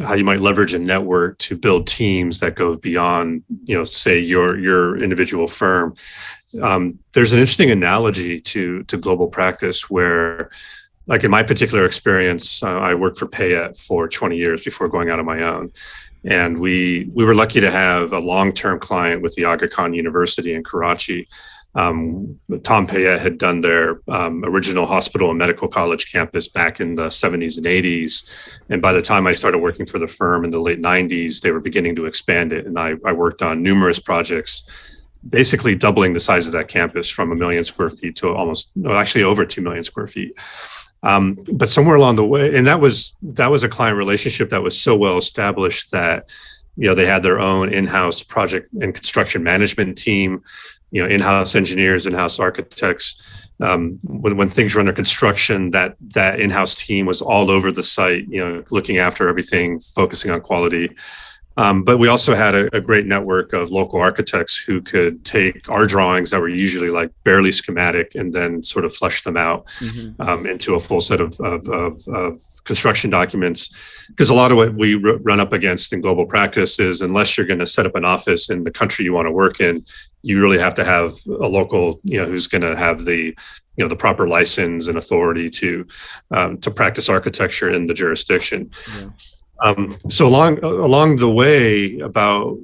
how you might leverage a network to build teams that go beyond, say your individual firm. There's an interesting analogy to global practice where, like in my particular experience, I worked for Payette for 20 years before going out on my own. And we were lucky to have a long-term client with the Aga Khan University in Karachi. Tom Payette had done their original hospital and medical college campus back in the 70s and 80s. And by the time I started working for the firm in the late 90s, they were beginning to expand it. And I worked on numerous projects, basically doubling the size of that campus from 1 million square feet to actually over 2 million square feet. But somewhere along the way, and that was a client relationship that was so well established that, they had their own in-house project and construction management team, in-house engineers, in-house architects. When things were under construction, that in-house team was all over the site, looking after everything, focusing on quality. But we also had a great network of local architects who could take our drawings that were usually like barely schematic and then sort of flesh them out into a full set of construction documents. Because a lot of what we run up against in global practice is, unless you're going to set up an office in the country you want to work in, you really have to have a local, who's going to have the proper license and authority to practice architecture in the jurisdiction. Yeah. So along the way, about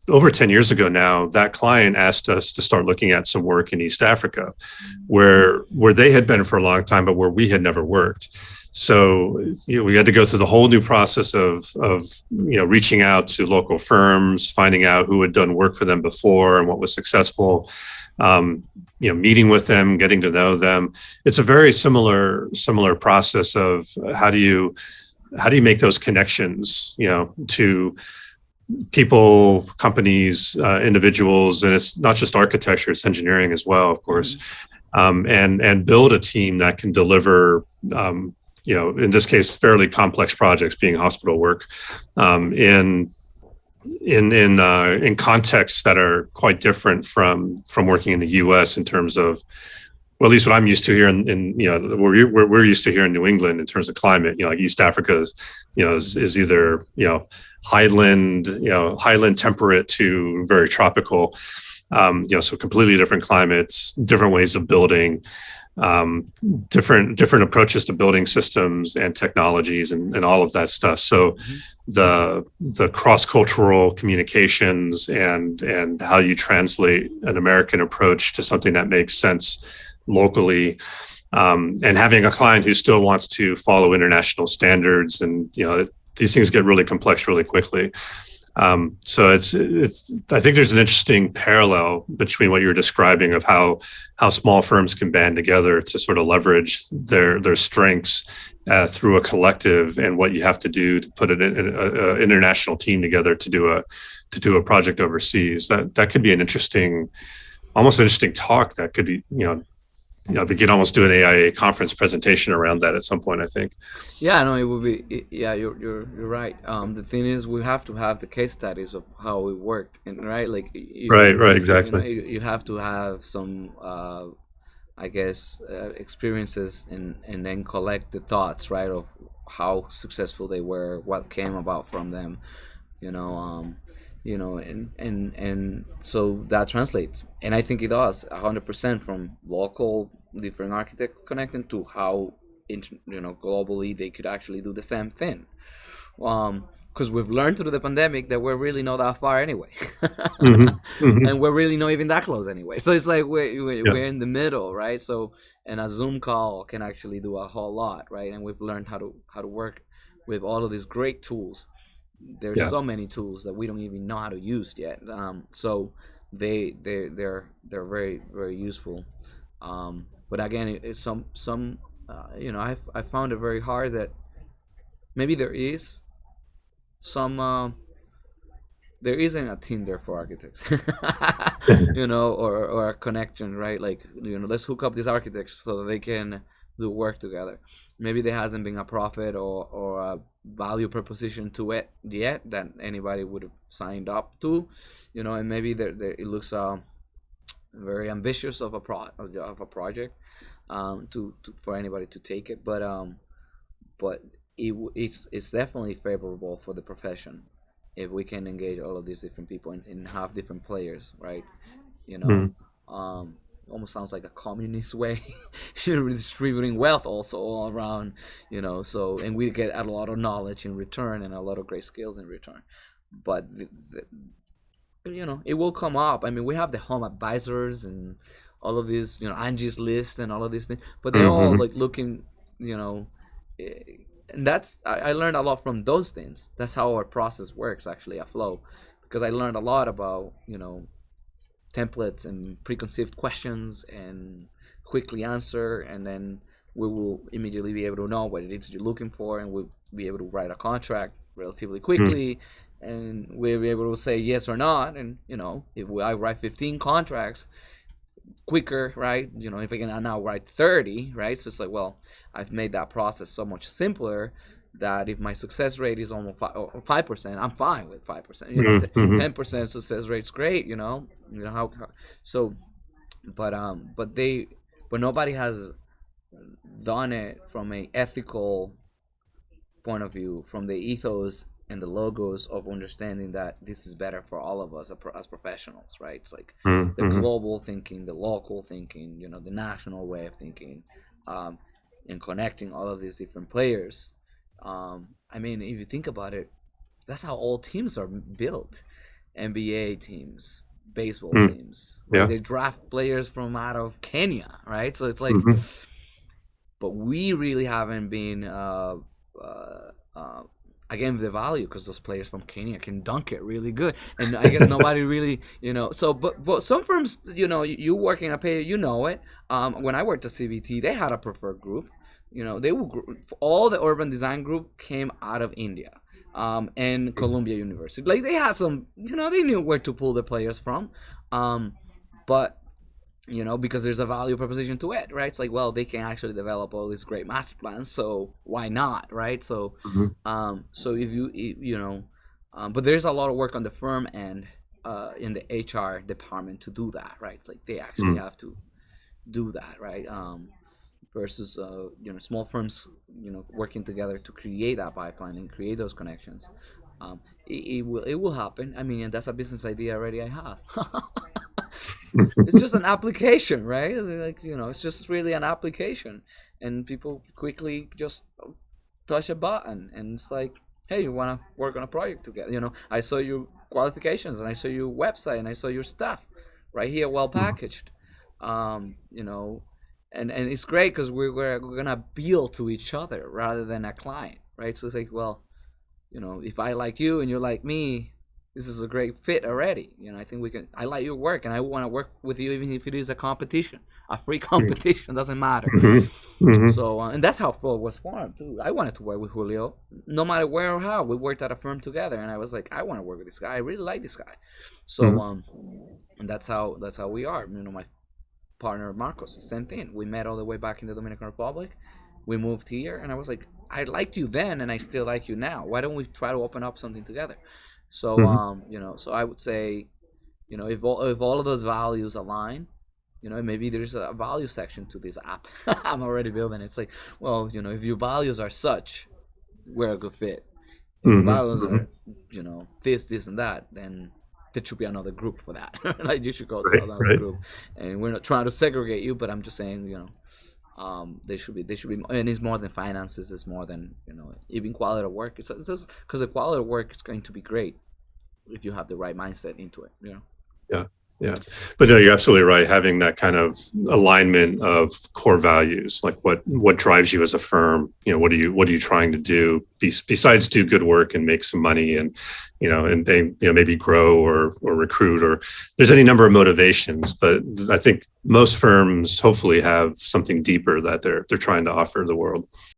over 10 years ago now, that client asked us to start looking at some work in East Africa, where they had been for a long time, but where we had never worked. So we had to go through the whole new process of reaching out to local firms, finding out who had done work for them before and what was successful. Meeting with them, getting to know them. It's a very similar process of how do you make those connections, to people, companies, individuals, and it's not just architecture, it's engineering as well, of course, and build a team that can deliver, in this case, fairly complex projects, being hospital work, in contexts that are quite different from working in the U.S. in terms of, well, at least what I'm used to here in we're used to here in New England in terms of climate. Like East Africa is either highland temperate to very tropical. So completely different climates, different ways of building, different approaches to building systems and technologies and all of that stuff. So the cross-cultural communications and how you translate an American approach to something that makes sense locally, and having a client who still wants to follow international standards, and these things get really complex really quickly. So it's I think there's an interesting parallel between what you're describing of how small firms can band together to sort of leverage their strengths through a collective, and what you have to do to put an international team together to do a project overseas. That could be an interesting talk that could be, we could almost do an AIA conference presentation around that at some point, I think. Yeah, no, it would be. Yeah, you're right. The thing is, we have to have the case studies of how it worked, and right, like right, exactly. You have to have some, I guess, experiences, and then collect the thoughts, right, of how successful they were, what came about from them, and so that translates, and I think it does 100% from local different architects connecting to how globally they could actually do the same thing, because we've learned through the pandemic that we're really not that far anyway. And we're really not even that close anyway, so it's like we're in the middle, right? So, and a Zoom call can actually do a whole lot, right? And we've learned how to work with all of these great tools. There's so many tools that we don't even know how to use yet. So they're very, very useful. But again, it's some I found it very hard that maybe there isn't a Tinder for architects, or a connection, right? Like, let's hook up these architects so that they can do work together. Maybe there hasn't been a profit or a value proposition to it yet that anybody would have signed up to, and maybe there it looks very ambitious of a project, to for anybody to take it, but it's definitely favorable for the profession if we can engage all of these different people and have different players, right? You know, Mm, um, almost sounds like a communist way, distributing wealth also all around, So, and we get a lot of knowledge in return and a lot of great skills in return. But it will come up. I mean, we have the home advisors and all of these, Angie's List and all of these things, but they're all mhm, like looking, eh, and I learned a lot from those things. That's how our process works actually at Flow, because I learned a lot about, templates and preconceived questions and quickly answer, and then we will immediately be able to know what it is you're looking for, and we'll be able to write a contract relatively mm, quickly, and we'll be able to say yes or not. And if I write 15 contracts quicker, right? If I can now write 30, right? So it's like, well, I've made that process so much simpler that if my success rate is almost 5%, I'm fine with 5%. mm, mhm, 10% success rate's great. How so, but nobody has done it from a ethical point of view, from the ethos and the logos of understanding that this is better for all of us as professionals, right? It's like mm, the mhm, global thinking, the local thinking, the national way of thinking, um, and connecting all of these different players. I mean, if you think about it, that's how all teams are built. NBA teams, baseball mm, teams, right? yeah. They draft players from out of Kenya, right? So it's like, Mhm, but we really haven't been uh, uh, again the value, because those players from Kenya can dunk it really good, and I guess nobody really, So, but some firms, you working at Payette, it. When I worked at CVT, they had a preferred group. They will all the urban design group came out of India. And Columbia University, like they had some, they knew where to pull the players from, but because there's a value proposition to it, right? It's like, well, they can actually develop all these great master plans, so why not, right? So, mhm, so if but there's a lot of work on the firm and in the HR department to do that, right? Like they actually mm, have to do that, right? Versus small firms, working together to create that pipeline and create those connections. It will happen. I mean, and that's a business idea already I have. It's just an application, right? Like, it's just really an application, and people quickly just touch a button, and it's like, hey, you want to work on a project together? I saw your qualifications, and I saw your website, and I saw your stuff right here, well mm, packaged. um you know and it's great because we're gonna appeal to each other rather than a client, right? So it's like, well, if I like you and you like me, this is a great fit already. I think we can. I like your work, and I want to work with you, even if it is a competition, a free mm, competition. Doesn't matter. mhm, mhm, So, and that's how Flow was formed too. I wanted to work with Julio, no matter where or how. We worked at a firm together, and I was like, I want to work with this guy. I really like this guy. So, mhm, and that's how we are. My partner Marcos, the same thing. We met all the way back in the Dominican Republic. We moved here, and I was like, I liked you then, and I still like you now. Why don't we try to open up something together? So, mhm, so I would say, if all of those values align, maybe there's a value section to this app. I'm already building it. It's like, well, if your values are such, we're a good fit. If your mhm, values mhm. are, this, and that, then there should be another group for that. Like, you should go to Right, another right. group. And we're not trying to segregate you, but I'm just saying, they should be, and it's more than finances. It's more than, even quality of work. It's just because the quality of work is going to be great if you have the right mindset into it. Yeah, yeah. But no, you're absolutely right. Having that kind of alignment of core values, like what drives you as a firm. What are you trying to do besides do good work and make some money, and they maybe grow or recruit, or there's any number of motivations. But I think most firms hopefully have something deeper that they're trying to offer the world.